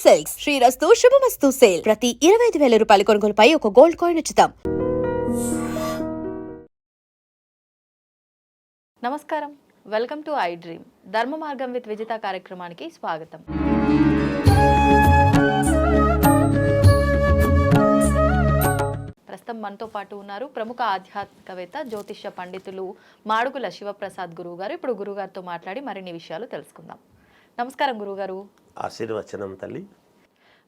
Silks శ్రీరస్తు శుభమస్తు sale ప్రతి 25,000 రూపాయల కొనుగోలుపై ఒక గోల్డ్ కాయిన్ ఉచితం. నమస్కారం, వెల్కమ్ టు ఐ డ్రీమ్. ధర్మ మార్గం విత్ విజిత కార్యక్రమానికి స్వాగతం. ప్రస్తుతం మనతో పాటు ఉన్నారు ప్రముఖ ఆధ్యాత్మికవేత్త, జ్యోతిష్య పండితులు మాడుగుల శివప్రసాద్ గురువు గారు. ఇప్పుడు గురుగారితో మాట్లాడి మరిన్ని విషయాలు తెలుసుకుందాం. నమస్కారం గురుగారు. ఆశీర్వచనం తల్లి.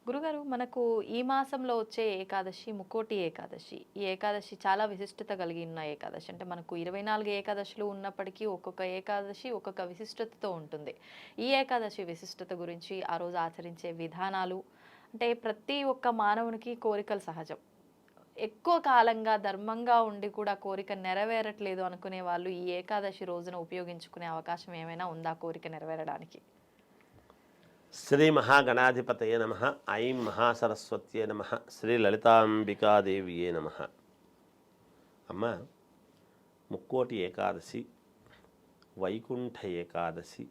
గురుగారు, మనకు ఈ మాసంలో వచ్చే ఏకాదశి ముక్కోటి ఏకాదశి. ఈ ఏకాదశి చాలా విశిష్టత కలిగిన ఏకాదశి. అంటే మనకు 24 ఏకాదశులు ఉన్నప్పటికీ ఒక్కొక్క ఏకాదశి ఒక్కొక్క విశిష్టతతో ఉంటుంది. ఈ ఏకాదశి విశిష్టత గురించి, ఆ రోజు ఆచరించే విధానాలు, అంటే ప్రతి ఒక్క మానవునికి కోరికలు సహజం. ఎక్కువ కాలంగా ధర్మంగా ఉండి కూడా కోరిక నెరవేరట్లేదు అనుకునే వాళ్ళు ఈ ఏకాదశి రోజున ఉపయోగించుకునే అవకాశం ఏమైనా ఉందా కోరిక నెరవేరడానికి? శ్రీ మహాగణాధిపతయే నమ. ఐం మహాసరస్వత్యే నమ. శ్రీ లలితాంబికాదేవియే నమ. అమ్మ, ముక్కోటి ఏకాదశి, వైకుంఠ ఏకాదశి,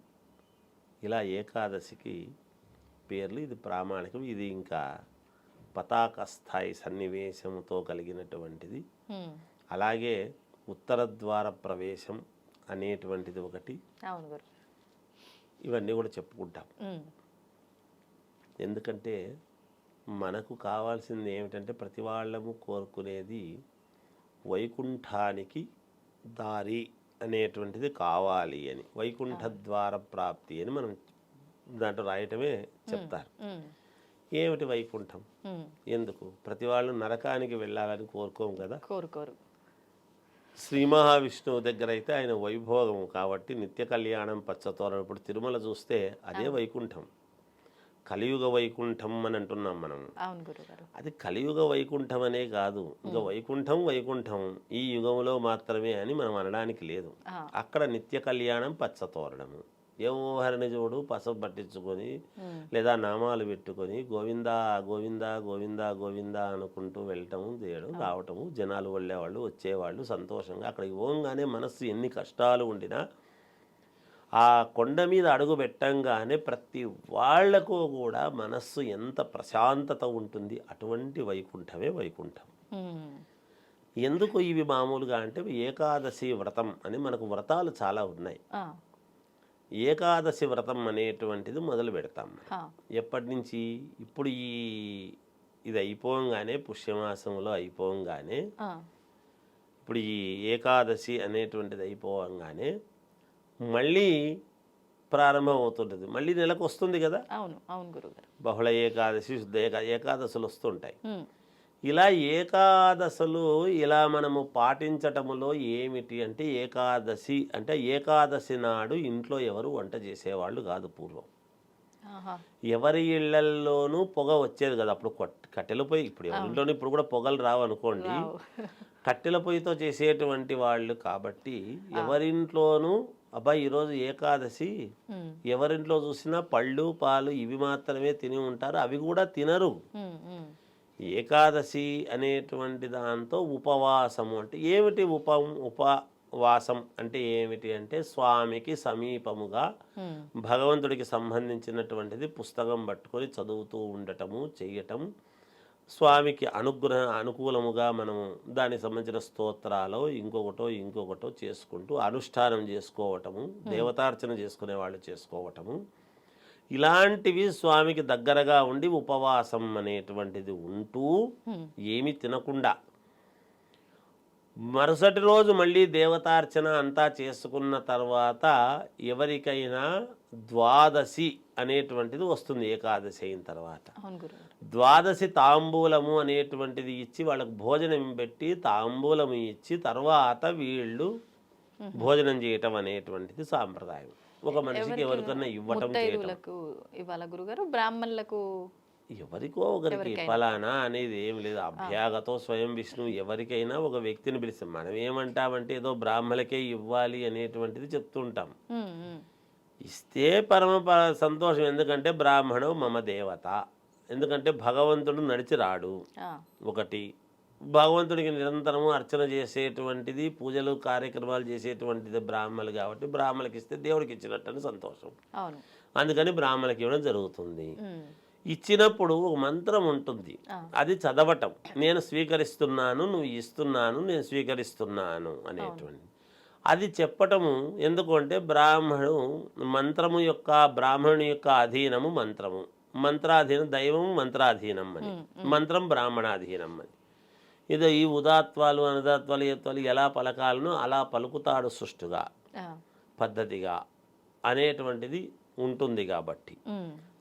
ఇలా ఏకాదశికి పేర్లు. ఇది ప్రామాణికం. ఇది ఇంకా పతాక స్థాయి సన్నివేశంతో కలిగినటువంటిది. అలాగే ఉత్తర ద్వార ప్రవేశం అనేటువంటిది ఒకటి. ఇవన్నీ కూడా చెప్పుకుంటాం. ఎందుకంటే మనకు కావాల్సింది ఏమిటంటే, ప్రతి వాళ్ళము కోరుకునేది వైకుంఠానికి దారి అనేటువంటిది కావాలి అని. వైకుంఠ ద్వార ప్రాప్తి అని మనం దాంట్లో రాయటమే చెప్తారు. ఏమిటి వైకుంఠం? ఎందుకు? ప్రతి వాళ్ళు నరకానికి వెళ్ళాలని కోరుకోము కదా. కోరుకోరు. శ్రీ మహావిష్ణువు దగ్గర అయితే ఆయన వైభోగం కాబట్టి నిత్య కళ్యాణం పచ్చతోరణం. ఇప్పుడు తిరుమల చూస్తే అదే వైకుంఠం. కలియుగ వైకుంఠం అని అంటున్నాం మనం. అది కలియుగ వైకుంఠం అనే కాదు, ఇంకా వైకుంఠం వైకుంఠం ఈ యుగంలో మాత్రమే అని మనం అనడానికి లేదు. అక్కడ నిత్య కళ్యాణం పచ్చతోరణము. ఎవరిని చూడు పసుపు పట్టించుకొని లేదా నామాలు పెట్టుకొని గోవిందా గోవిందా గోవిందా గోవిందా అనుకుంటూ వెళ్ళటము, చేయడం, రావటము, జనాలు వెళ్ళేవాళ్ళు వచ్చేవాళ్ళు సంతోషంగా. అక్కడికి పోగానే మనస్సు ఎన్ని కష్టాలు ఉండినా ఆ కొండ మీద అడుగు పెట్టంగానే ప్రతి వాళ్లకు కూడా మనస్సు ఎంత ప్రశాంతత ఉంటుంది. అటువంటి వైకుంఠమే వైకుంఠం. ఎందుకు ఇవి మామూలుగా అంటే, ఏకాదశి వ్రతం అని మనకు వ్రతాలు చాలా ఉన్నాయి. ఏకాదశి వ్రతం అనేటువంటిది మొదలు పెడతాం. ఎప్పటి నుంచి? ఇప్పుడు ఇది అయిపోగానే, పుష్యమాసంలో అయిపోగానే, ఇప్పుడు ఈ ఏకాదశి అనేటువంటిది అయిపోగానే మళ్ళీ ప్రారంభం అవుతుంటుంది. మళ్ళీ నెలకు వస్తుంది కదా. అవును అవును గురుగారు. బహుళ ఏకాదశి, శుద్ధ ఏకాదశులు వస్తుంటాయి. ఇలా ఏకాదశులు ఇలా మనము పాటించటములో ఏమిటి అంటే, ఏకాదశి అంటే ఏకాదశి నాడు ఇంట్లో ఎవరు వంట చేసేవాళ్ళు కాదు పూర్వం. ఎవరి ఇళ్లల్లోనూ పొగ వచ్చేది కదా. అప్పుడు కట్టెల పొయ్యి, ఇప్పుడు ఎవరింట్లోనూ ఇప్పుడు కూడా పొగలు రావు అనుకోండి. కట్టెల పొయ్యితో చేసేటువంటి వాళ్ళు కాబట్టి ఎవరింట్లోనూ అబ్బాయి ఈరోజు ఏకాదశి, ఎవరింట్లో చూసినా పళ్ళు పాలు ఇవి మాత్రమే తిని ఉంటారు. అవి కూడా తినరు. ఏకాదశి అనేటువంటి దాంతో ఉపవాసము అంటే ఏమిటి? ఉపవాసం అంటే ఏమిటి అంటే, స్వామికి సమీపముగా భగవంతుడికి సంబంధించినటువంటిది పుస్తకం పట్టుకొని చదువుతూ ఉండటము, చెయ్యటం, స్వామికి అనుకూలముగా మనము దానికి సంబంధించిన స్తోత్రాలు ఇంకొకటో చేసుకుంటూ అనుష్ఠానం చేసుకోవటము, దేవతార్చన చేసుకునే వాళ్ళు చేసుకోవటము, ఇలాంటివి స్వామికి దగ్గరగా ఉండి ఉపవాసం అనేటువంటిది ఉంటూ ఏమి తినకుండా మరుసటి రోజు మళ్ళీ దేవతార్చన అంతా చేసుకున్న తర్వాత ఎవరికైనా ద్వాదశి అనేటువంటిది వస్తుంది. ఏకాదశి అయిన తర్వాత ద్వాదశి తాంబూలము అనేటువంటిది ఇచ్చి వాళ్ళకు భోజనం పెట్టి తాంబూలము ఇచ్చి తర్వాత వీళ్ళు భోజనం చేయటం అనేటువంటిది సాంప్రదాయం. ఒక మనిషికి ఎవరికన్నా ఇవ్వటం బ్రాహ్మణులకు ఎవరికో ఒకరికి ఫలానా అనేది ఏం లేదు. అభ్యాగతో స్వయం విష్ణువు ఎవరికైనా ఒక వ్యక్తిని పిలిస్తాం. మనం ఏమంటామంటే ఏదో బ్రాహ్మణులకే ఇవ్వాలి అనేటువంటిది చెప్తుంటాం. ఇస్తే పరమ సంతోషం. ఎందుకంటే బ్రాహ్మణు మమ దేవత. ఎందుకంటే భగవంతుడు నడిచి రాడు. ఒకటి, భగవంతుడికి నిరంతరము అర్చన చేసేటువంటిది, పూజలు కార్యక్రమాలు చేసేటువంటిది బ్రాహ్మణులు కాబట్టి బ్రాహ్మణులకి ఇస్తే దేవుడికి ఇచ్చినట్టు సంతోషం. అందుకని బ్రాహ్మణులకి ఇవ్వడం జరుగుతుంది. ఇచ్చినప్పుడు ఒక మంత్రం ఉంటుంది, అది చదవటం. నేను స్వీకరిస్తున్నాను, నువ్వు ఇస్తున్నాను, నేను స్వీకరిస్తున్నాను అనేటువంటి అది చెప్పటము. ఎందుకంటే బ్రాహ్మణుని యొక్క అధీనము మంత్రము, మంత్రాధీనం దైవము, మంత్రాధీనం అని, మంత్రం బ్రాహ్మణాధీనం అని. ఇది ఈ ఉదాత్వాలు అనుదాత్వాలు ఏత్వాలు ఎలా పలకాలను అలా పలుకుతాడు సుష్టుగా పద్ధతిగా అనేటువంటిది ఉంటుంది. కాబట్టి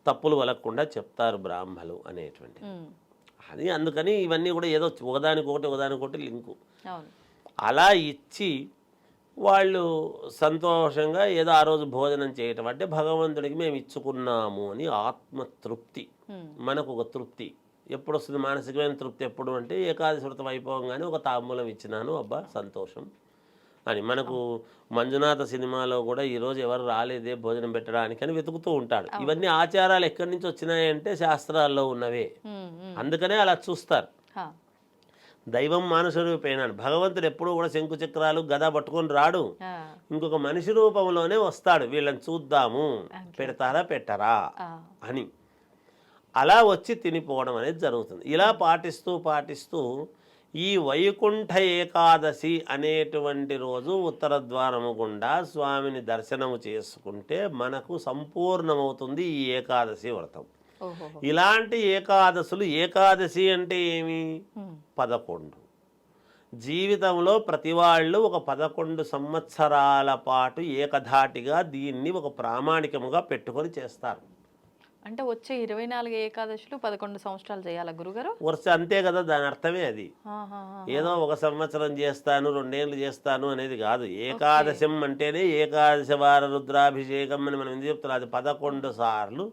తప్పులు వలకుండా చెప్తారు బ్రాహ్మలు అనేటువంటిది. అది అందుకని ఇవన్నీ కూడా ఏదో ఒకదానికొకటి లింకు అలా ఇచ్చి వాళ్ళు సంతోషంగా ఏదో ఆ రోజు భోజనం చేయటం అంటే భగవంతుడికి మేము ఇచ్చుకున్నాము అని ఆత్మతృప్తి. మనకు ఒక తృప్తి ఎప్పుడు వస్తుంది? మానసికమైన తృప్తి ఎప్పుడు అంటే ఏకాదశి వ్రతం అయిపోగానే ఒక తాంబూలం ఇచ్చినాను, అబ్బా సంతోషం అని. మనకు మంజునాథ సినిమాలో కూడా ఈరోజు ఎవరు రాలేదే భోజనం పెట్టడానికి అని వెతుకుతూ ఉంటాడు. ఇవన్నీ ఆచారాలు ఎక్కడి నుంచి వచ్చినాయంటే శాస్త్రాల్లో ఉన్నవే, అందుకనే అలా చూస్తారు. దైవం మానుష రూపేణాడు. భగవంతుడు ఎప్పుడూ కూడా శంకు చక్రాలు గద పట్టుకొని రాడు, ఇంకొక మనిషి రూపంలోనే వస్తాడు. వీళ్ళని చూద్దాము పెడతారా పెట్టరా అని అలా వచ్చి తినిపోవడం అనేది జరుగుతుంది. ఇలా పాటిస్తూ ఈ వైకుంఠ ఏకాదశి అనేటువంటి రోజు ఉత్తర ద్వారము గుండా స్వామిని దర్శనము చేసుకుంటే మనకు సంపూర్ణమవుతుంది ఈ ఏకాదశి వ్రతం. ఇలాంటి ఏకాదశులు, ఏకాదశి అంటే ఏమి? 11. జీవితంలో ప్రతి వాళ్ళు ఒక 11 సంవత్సరాల పాటు ఏకధాటిగా దీన్ని ఒక ప్రామాణికముగా పెట్టుకొని చేస్తారు. అంటే వచ్చే 24 ఏకాదశులు 11 సంవత్సరాలు చేయాలా గురుగారు? వరుస అంతే కదా, దాని అర్థమే అది. ఏదో ఒక సంవత్సరం చేస్తాను, 2 ఏళ్ళు చేస్తాను అనేది కాదు. ఏకాదశం అంటేనే ఏకాదశ వార రుద్రాభిషేకం అని మనం ఎందుకు చెప్తున్నాం? అది 11 సార్లు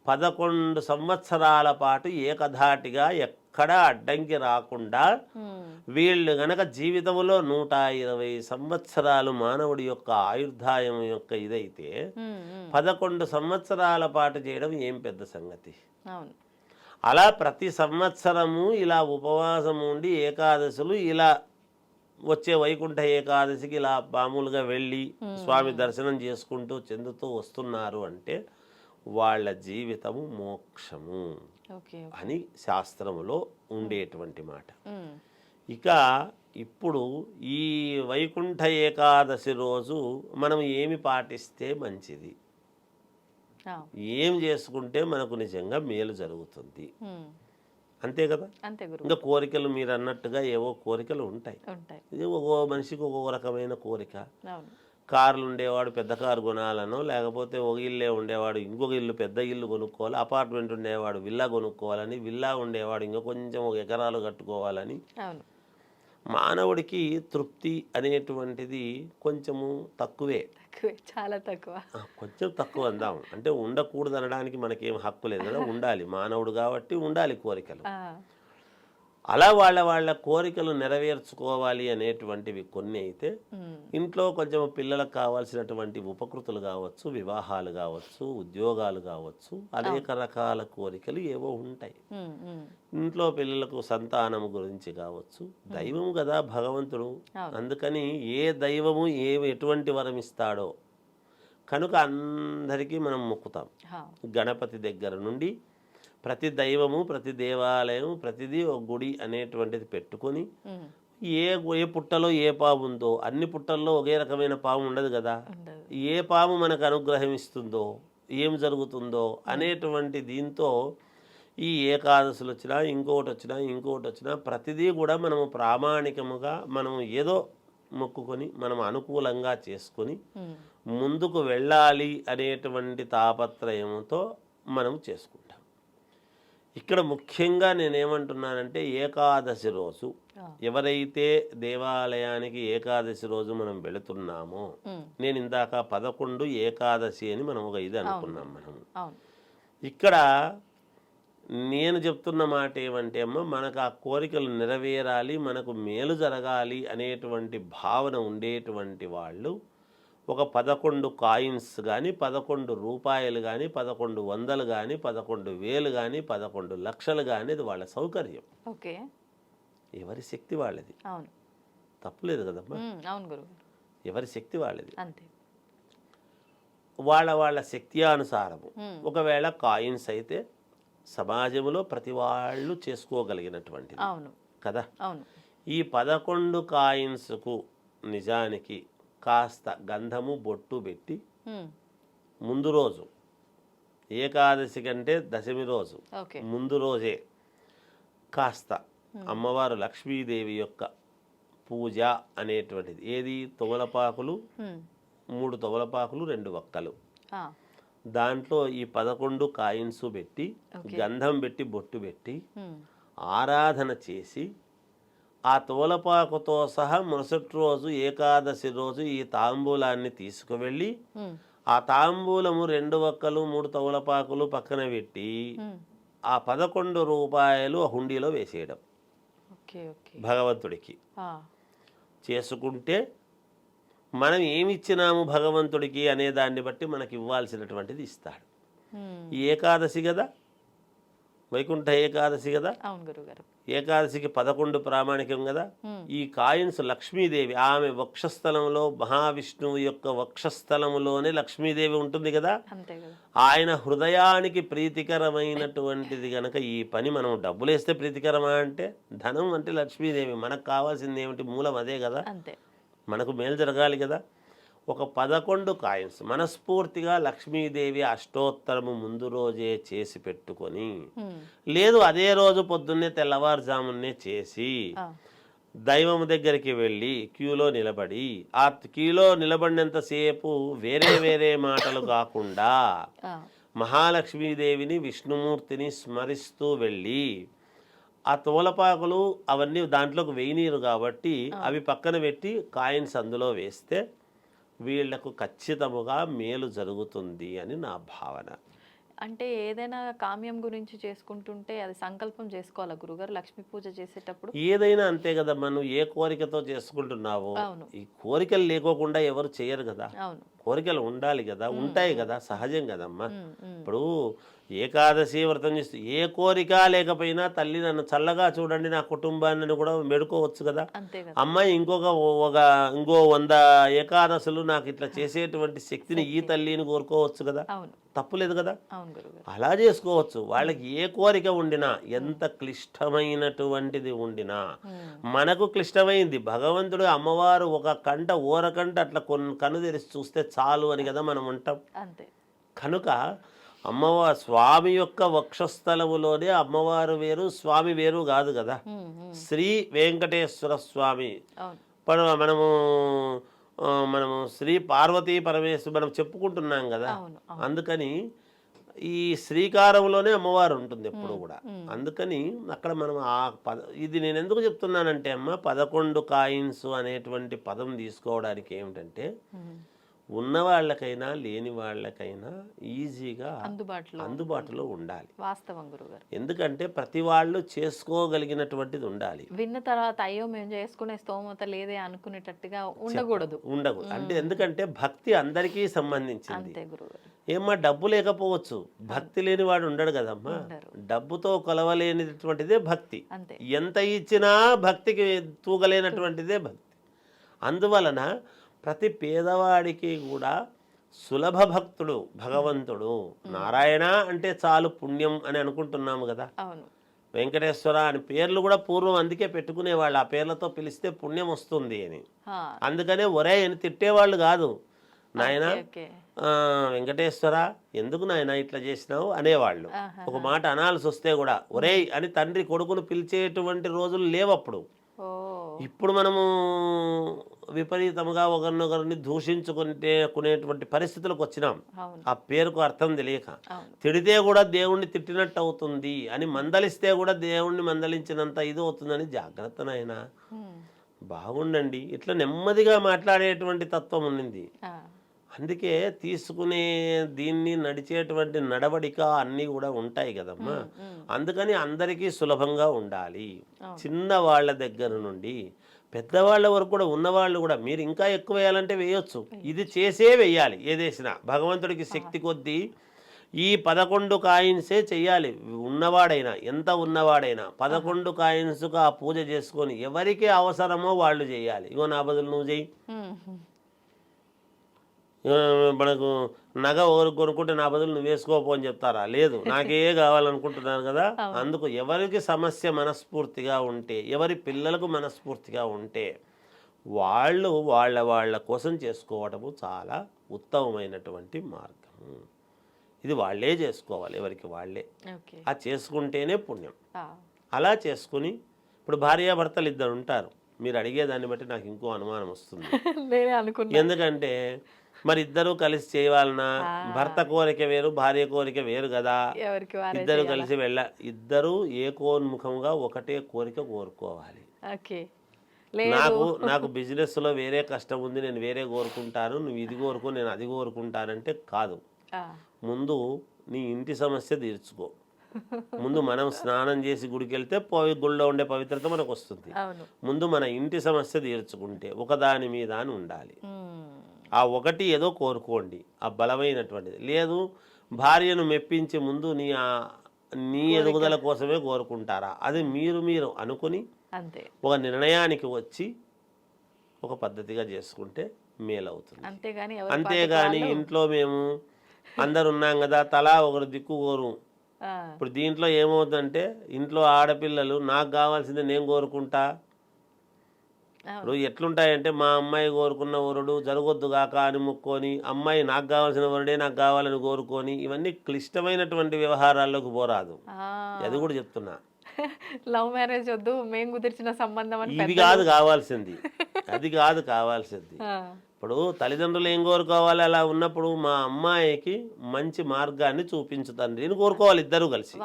11 సంవత్సరాల పాటు ఏకధాటిగా ఎక్కడా అడ్డంకి రాకుండా వీళ్ళు గనక జీవితంలో 120 సంవత్సరాలు మానవుడి యొక్క ఆయుర్దాయం యొక్క ఇదైతే 11 సంవత్సరాల పాటు చేయడం ఏం పెద్ద సంగతి. అలా ప్రతి సంవత్సరము ఇలా ఉపవాసం ఉండి ఏకాదశులు ఇలా వచ్చే వైకుంఠ ఏకాదశికి ఇలా మామూలుగా వెళ్ళి స్వామి దర్శనం చేసుకుంటూ చెందుతూ వస్తున్నారు అంటే వాళ్ళ జీవితము మోక్షము అని శాస్త్రములో ఉండేటువంటి మాట. ఇక ఇప్పుడు ఈ వైకుంఠ ఏకాదశి రోజు మనం ఏమి పాటిస్తే మంచిది, ఏం చేసుకుంటే మనకు నిజంగా మేలు జరుగుతుంది, అంతే కదా. ఇంకా కోరికలు మీరు అన్నట్టుగా ఏవో కోరికలు ఉంటాయి. ఒక్కో మనిషికి ఒక్కొక్క రకమైన కోరిక. కార్లు ఉండేవాడు పెద్ద కారు కొనాలనో, లేకపోతే ఒక ఇల్లే ఉండేవాడు ఇంకొక ఇల్లు పెద్ద ఇల్లు కొనుక్కోవాలి, అపార్ట్మెంట్ ఉండేవాడు విల్లా కొనుక్కోవాలని, విల్లా ఉండేవాడు ఇంకా కొంచెం 1 ఎకరాలు కట్టుకోవాలని. మానవుడికి తృప్తి అనేటువంటిది కొంచెము తక్కువే, చాలా తక్కువ, కొంచెం తక్కువ అందాం. అంటే ఉండకూడదు అనడానికి మనకేం హక్కు లేదు కదా, ఉండాలి మానవుడు కాబట్టి ఉండాలి కోరికలు. అలా వాళ్ళ కోరికలు నెరవేర్చుకోవాలి అనేటువంటివి కొన్ని అయితే, ఇంట్లో కొంచెం పిల్లలకు కావాల్సినటువంటి ఉపకృతులు కావచ్చు, వివాహాలు కావచ్చు, ఉద్యోగాలు కావచ్చు, అనేక రకాల కోరికలు ఏవో ఉంటాయి. ఇంట్లో పిల్లలకు సంతానము గురించి కావచ్చు. దైవం కదా భగవంతుడు, అందుకని ఏ దైవము ఎటువంటి వరం ఇస్తాడో కనుక అందరికీ మనం మొక్కుతాం. గణపతి దగ్గర నుండి ప్రతి దైవము, ప్రతి దేవాలయం, ప్రతిదీ ఒక గుడి అనేటువంటిది పెట్టుకొని ఏ పుట్టలో ఏ పాము ఉందో, అన్ని పుట్టల్లో ఒకే రకమైన పాము ఉండదు కదా, ఏ పాము మనకు అనుగ్రహం ఇస్తుందో, ఏం జరుగుతుందో అనేటువంటి దీంతో ఈ ఏకాదశులు వచ్చినా ఇంకొకటి వచ్చినా ప్రతిదీ కూడా మనము ప్రామాణికముగా మనం ఏదో మొక్కుకొని మనం అనుకూలంగా చేసుకొని ముందుకు వెళ్ళాలి అనేటువంటి తాపత్రయంతో మనం చేసుకుంటాం. ఇక్కడ ముఖ్యంగా నేనేమంటున్నానంటే ఏకాదశి రోజు ఎవరైతే దేవాలయానికి ఏకాదశి రోజు మనం వెళుతున్నామో, నేను ఇందాక 11 ఏకాదశి అని మనం ఒక ఇది అనుకున్నాం. మనం ఇక్కడ నేను చెప్తున్న మాట ఏమంటే అమ్మ, మనకు ఆ కోరికలు నెరవేరాలి, మనకు మేలు జరగాలి అనేటువంటి భావన ఉండేటువంటి వాళ్ళు ఒక 11 కాయిన్స్ కానీ, 11 రూపాయలు కానీ, 1100 కానీ, 11,000 కానీ, 11 లక్షలు కానీ, అది వాళ్ళ సౌకర్యం. ఎవరి శక్తి వాళ్ళది, తప్పులేదు కదమ్మా. ఎవరి శక్తి వాళ్ళది, వాళ్ళ శక్తి అనుసారము. ఒకవేళ కాయిన్స్ అయితే సమాజంలో ప్రతి వాళ్ళు చేసుకోగలిగినటువంటిది అవును కదా. అవును ఈ 11 కాయిన్స్కు నిజానికి కాస్త గంధము బొట్టు పెట్టి హ్మ్. ముందు రోజు ఏకాదశి కంటే దశమి రోజు ఓకే ముందు రోజే కాస్త అమ్మవారు లక్ష్మీదేవి యొక్క పూజ అనేటువంటిది ఏది తొమలపాకులు హ్మ్. 3 తొమలపాకులు 2 వక్కలు ఆ, దాంట్లో ఈ 11 కాయిన్స్ పెట్టి గంధం పెట్టి బొట్టు పెట్టి హ్మ్. ఆరాధన చేసి ఆ తోలపాకుతో సహా మరుసటి రోజు ఏకాదశి రోజు ఈ తాంబూలాన్ని తీసుకువెళ్ళి హ్మ్. ఆ తాంబూలము 2 వక్కలు 3 తమలపాకులు పక్కన పెట్టి హ్మ్. ఆ 11 రూపాయలు ఆ హుండీలో వేసేయడం ఓకే ఓకే భగవంతుడికి ఆ, చేసుకుంటే మనం ఏమి ఇచ్చినాము భగవంతుడికి అనే దాన్ని బట్టి మనకి ఇవ్వాల్సినటువంటిది ఇస్తాడు. హ్మ్. ఈ ఏకాదశి కదా, వైకుంఠ ఏకాదశి కదా, అవును గురుగారు ఏకాదశికి 11 ప్రామాణికం కదా. హ్మ్. ఈ కాయిన్స్ లక్ష్మీదేవి ఆమె వక్షస్థలంలో మహావిష్ణువు యొక్క వక్షస్థలములోనే లక్ష్మీదేవి ఉంటుంది కదా. అంతే కదా ఆయన హృదయానికి ప్రీతికరమైనటువంటిది గనక ఈ పని మనం డబ్బులు వేస్తే ప్రీతికరమా అంటే, ధనం అంటే లక్ష్మీదేవి, మనకు కావాల్సింది ఏమిటి, మూలం అదే కదా, అంతే మనకు మేలు జరగాలి కదా. ఒక 11 కాయిన్స్ మనస్ఫూర్తిగా లక్ష్మీదేవి అష్టోత్తరము ముందు రోజే చేసి పెట్టుకొని, హ్మ్. లేదు అదే రోజు పొద్దున్నే తెల్లవారుజామునే చేసి ఆ, దైవం దగ్గరికి వెళ్ళి క్యూలో నిలబడి ఆ క్యూలో నిలబడినంతసేపు వేరే వేరే మాటలు కాకుండా ఆ, మహాలక్ష్మీదేవిని విష్ణుమూర్తిని స్మరిస్తూ వెళ్ళి ఆ తోలపాకులు అవన్నీ దాంట్లోకి వేయనీరు కాబట్టి అవి పక్కన పెట్టి కాయిన్స్ అందులో వేస్తే వీళ్లకు ఖచ్చితముగా మేలు జరుగుతుంది అని నా భావన. అంటే ఏదైనా కామ్యం గురించి చేసుకుంటుంటే అది సంకల్పం చేసుకోవాలా గురుగారు లక్ష్మీ పూజ చేసేటప్పుడు? ఏదైనా అంతే కదా, మనం ఏ కోరికతో చేసుకుంటున్నావో అవును ఈ కోరికలు లేకోకుండా ఎవరు చేయరు కదా. అవును కోరికలు ఉండాలి కదా, ఉంటాయి కదా, సహజం కదమ్మా. హ్మ్. హ్మ్. ఇప్పుడు ఏకాదశి వ్రతం చేస్తూ ఏ కోరిక లేకపోయినా తల్లి నన్ను చల్లగా చూడండి నా కుటుంబాన్ని కూడా మెడుకోవచ్చు కదా. అంతే కదా అమ్మాయి ఇంకో 100 ఏకాదశులు నాకు ఇట్లా చేసేటువంటి శక్తిని ఈ తల్లిని కోరుకోవచ్చు కదా, అవును తప్పులేదు కదా. అవును గురుగారు అలా చేసుకోవచ్చు. వాళ్ళకి ఏ కోరిక ఉండినా, ఎంత క్లిష్టమైనటువంటిది ఉండినా, మనకు క్లిష్టమైంది భగవంతుడు అమ్మవారు ఒక కంట ఓరకంట అట్లా కన్ను తెరిచి చూస్తే చాలు అని కదా మనం ఉంటాం. అంతే కనుక అమ్మవారు స్వామి యొక్క వక్షస్థలములోనే అమ్మవారు వేరు స్వామి వేరు కాదు కదా. హ్మ్. హ్మ్. శ్రీ వెంకటేశ్వర స్వామి అవును మనము శ్రీ పార్వతీ పరమేశ్వరు మనం చెప్పుకుంటున్నాం కదా. అవును అవును అందుకని ఈ శ్రీకారంలోనే అమ్మవారు ఉంటుంది ఎప్పుడు కూడా. హ్మ్. అందుకని అక్కడ మనం ఇది నేను ఎందుకు చెప్తున్నానంటే అమ్మ 11 కాయిన్స్ అనేటువంటి పదం తీసుకోవడానికి ఏమిటంటే హ్మ్. ఉన్న వాళ్ళకైనా లేని వాళ్ళకైనా ఈజీగా అందుబాటులో అందుబాటులో ఉండాలి. వాస్తవం గురుగారు ఎందుకంటే ప్రతి వాళ్ళు చేసుకోగలిగినటువంటిది ఉండాలి. విన్న తర్వాత అయ్యో మేము చేసుకునే స్తోమత లేదే అనుకునేటట్టుగా ఉండకూడదు ఉండకూడదు అంటే ఎందుకంటే భక్తి అందరికీ సంబంధించింది. అంతే గురుగారు ఏమ్మా డబ్బు లేకపోవచ్చు, భక్తి లేని వాడు ఉండడు కదమ్మా. ఉండరు. డబ్బుతో కొలవలేనిటువంటిదే భక్తి. అంతే ఎంత ఇచ్చినా భక్తికి తూగలేనటువంటిదే భక్తి. అందువలన ప్రతి పేదవాడికి కూడా సులభ భక్తుడు భగవంతుడు. నారాయణ అంటే చాలు పుణ్యం అని అనుకుంటున్నాము కదా. అవును వెంకటేశ్వర అని పేర్లు కూడా పూర్వం అందుకే పెట్టుకునేవాళ్ళు, ఆ పేర్లతో పిలిస్తే పుణ్యం వస్తుంది అని. ఆ, అందుకనే ఒరే అని తిట్టేవాళ్ళు కాదు, నాయన ఓకే వెంకటేశ్వర ఎందుకు నాయన ఇట్లా చేసినావు అనేవాళ్ళు. ఆహా. ఒక మాట అనాల్సి వస్తే కూడా ఒరేయ్ అని తండ్రి కొడుకును పిలిచేటువంటి రోజులు లేవప్పుడు. ఓ ఇప్పుడు మనము విపరీతముగా ఒకరినొకరిని దూషించుకునేటువంటి పరిస్థితులకు వచ్చినాం, అవును ఆ పేరుకు అర్థం తెలియక. అవును తిడితే కూడా దేవుణ్ణి తిట్టినట్టు అవుతుంది అని, మందలిస్తే కూడా దేవుణ్ణి మందలించినంత ఇది అవుతుందని జాగ్రత్త నాయన, హ్మ్. బాగుండండి ఇట్లా నెమ్మదిగా మాట్లాడేటువంటి తత్వం ఉన్నింది. ఆ, అందుకే తీసుకునే దీన్ని నడిచేటువంటి నడవడిక అన్నీ కూడా ఉంటాయి కదమ్మా. అందుకని అందరికీ సులభంగా ఉండాలి. చిన్న వాళ్ళ దగ్గర నుండి పెద్దవాళ్ళ వరకు కూడా ఉన్నవాళ్ళు కూడా మీరు ఇంకా ఎక్కువ వేయాలంటే వేయొచ్చు, ఇది చేసే వెయ్యాలి. ఏదేసినా భగవంతుడికి శక్తి కొద్దీ ఈ 11 కాయిన్సే చెయ్యాలి. ఉన్నవాడైనా ఎంత ఉన్నవాడైనా 11 కాయిన్స్కు ఆ పూజ చేసుకొని ఎవరికి అవసరమో వాళ్ళు చేయాలి. ఇగో నా బదులు నువ్వు చెయ్యి, హ్మ్. మనకు నగ ఒకరికి కొనుక్కుంటే నా బదులు నువ్వు వేసుకోపో అని చెప్తారా? లేదు, నాకే కావాలనుకుంటున్నాను కదా. అందుకు ఎవరికి సమస్య మనస్ఫూర్తిగా ఉంటే, ఎవరి పిల్లలకు మనస్ఫూర్తిగా ఉంటే వాళ్ళు వాళ్ళ కోసం చేసుకోవడము చాలా ఉత్తమమైనటువంటి మార్గము. ఇది వాళ్ళే చేసుకోవాలి, ఎవరికి వాళ్ళే. ఆ చేసుకుంటేనే పుణ్యం. అలా చేసుకుని ఇప్పుడు భార్యాభర్తలు ఇద్దరు ఉంటారు. మీరు అడిగేదాన్ని బట్టి నాకు ఇంకో అనుమానం వస్తుంది. ఎందుకంటే మరి ఇద్దరు కలిసి చేయాలన్నా భర్త కోరిక వేరు, భార్య కోరిక వేరు కదా. ఇద్దరు కలిసి ఇద్దరు ఏకోన్ముఖంగా ఒకటే కోరిక కోరుకోవాలి. నాకు బిజినెస్ లో వేరే కష్టం ఉంది, నేను వేరే కోరుకుంటాను, నువ్వు ఇది కోరుకో నేను అది కోరుకుంటానంటే కాదు. ముందు నీ ఇంటి సమస్య తీర్చుకో. ముందు మనం స్నానం చేసి గుడికి వెళ్తే గుడిలో ఉండే పవిత్రత మనకు వస్తుంది. ముందు మన ఇంటి సమస్య తీర్చుకుంటే ఒకదాని మీద అని ఉండాలి. ఆ ఒకటి ఏదో కోరుకోండి, ఆ బలమైనటువంటిది. లేదు భార్యను మెప్పించి ముందు నీ ఎదుగుదల కోసమే కోరుకుంటారా, అది మీరు అనుకుని ఒక నిర్ణయానికి వచ్చి ఒక పద్ధతిగా చేసుకుంటే మేలవుతుంది. అంతేగాని ఇంట్లో మేము అందరు ఉన్నాం కదా తలా ఒకరు దిక్కు కోరు. ఇప్పుడు దీంట్లో ఏమవుతుందంటే ఇంట్లో ఆడపిల్లలు నాకు కావాల్సింది నేను కోరుకుంటా. ఇప్పుడు ఎట్లుంటాయంటే మా అమ్మాయి కోరుకున్న వరుడు జరగొద్దు కాక అని ముక్కొని, అమ్మాయి నాకు కావాల్సిన వరుడే నాకు కావాలని కోరుకొని, ఇవన్నీ క్లిష్టమైనటువంటి వ్యవహారాల్లోకి పోరాదు. అది కూడా చెప్తున్నా. లవ్ మ్యారేజ్ వద్దు, మేము కుదిర్చిన సంబంధం ఇది కాదు కావాల్సింది, అది కాదు కావాల్సింది. ఇప్పుడు తల్లిదండ్రులు ఏం కోరుకోవాలి? అలా ఉన్నప్పుడు మా అమ్మాయికి మంచి మార్గాన్ని చూపించు తండ్రిని కోరుకోవాలి ఇద్దరు కలిసి.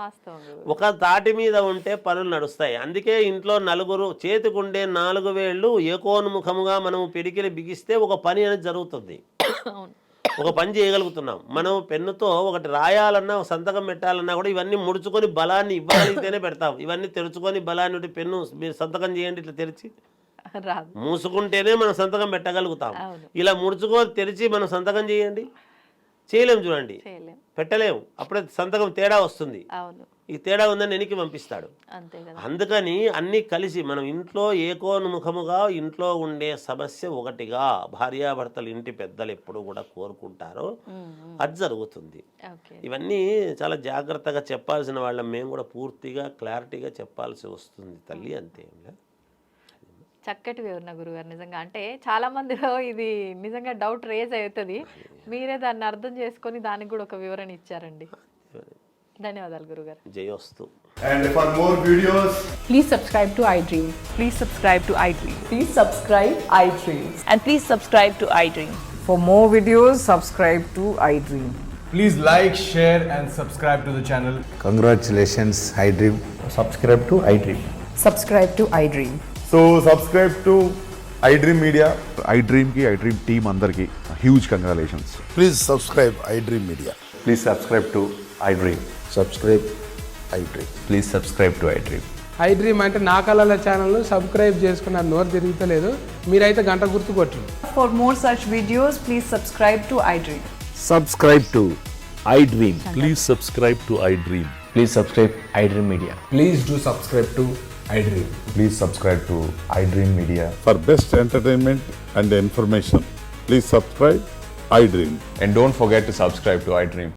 ఒక తాటి మీద ఉంటే పనులు నడుస్తాయి. అందుకే ఇంట్లో నలుగురు చేతికుండే 4 వేళ్ళు ఏకోన్ముఖముగా మనం పిడికిలి బిగిస్తే ఒక పని అనేది జరుగుతుంది, ఒక పని చేయగలుగుతున్నాం. మనం పెన్నుతో ఒకటి రాయాలన్నా సంతకం పెట్టాలన్నా కూడా ఇవన్నీ ముడుచుకొని బలాన్ని ఇవ్వగలిగితేనే పెడతాం. ఇవన్నీ తెరుచుకొని బలాన్ని పెన్ను మీరు సంతకం చేయండి ఇట్లా తెరిచి మూసుకుంటేనే మనం సంతకం పెట్టగలుగుతాం. ఇలా ముడుచుకొని తెరిచి మనం సంతకం చేయండి, చేయలేము. చూడండి, పెట్టలేము. అప్పుడే సంతకం తేడా వస్తుంది. ఈ తేడా ఉందని వెనక్కి పంపిస్తాడు. అందుకని అన్ని కలిసి మనం ఇంట్లో ఏకోన్ముఖముగా ఇంట్లో ఉండే సమస్య ఒకటిగా భార్యాభర్తలు ఇంటి పెద్దలు ఎప్పుడు కూడా కోరుకుంటారో అది జరుగుతుంది. ఇవన్నీ చాలా జాగ్రత్తగా చెప్పాల్సిన వాళ్ళం మేము కూడా పూర్తిగా క్లారిటీగా చెప్పాల్సి వస్తుంది తల్లి. అంతే. చక్కటి వివరణ గురుగారు. నిజంగా అంటే చాలా మందిలో ఇది నిజంగా డౌట్ రేజ్ అవుతుంది. మీరే దాన్ని అర్థం చేసుకొని దానికి కూడా ఒక వివరణ ఇచ్చారండి. ధన్యవాదాలు గురుగారు. జయోస్తు. And for more videos, please subscribe to iDream. Please subscribe to iDream. Please subscribe iDream. And please subscribe to iDream. For more videos, subscribe to iDream. please like, share and subscribe to the channel. Congratulations, iDream. Subscribe to iDream. Subscribe to iDream. So subscribe to iDream Media. iDream ki iDream team andarki huge congratulations. Please subscribe iDream Media. Please subscribe to iDream. Subscribe iDream. Please subscribe to iDream. iDream అంటే నా కళల ఛానల్ను subscribe చేసుకున్న నోరు తిరుగుతలేదు, మీరైతే గంట గుర్తు కొట్టండి. For more such videos, please subscribe to iDream. Subscribe to iDream. Please subscribe to iDream. Please subscribe iDream Media. Please do subscribe to iDream. Please subscribe to iDream Media. For best entertainment and information, please subscribe iDream. And don't forget to subscribe to iDream.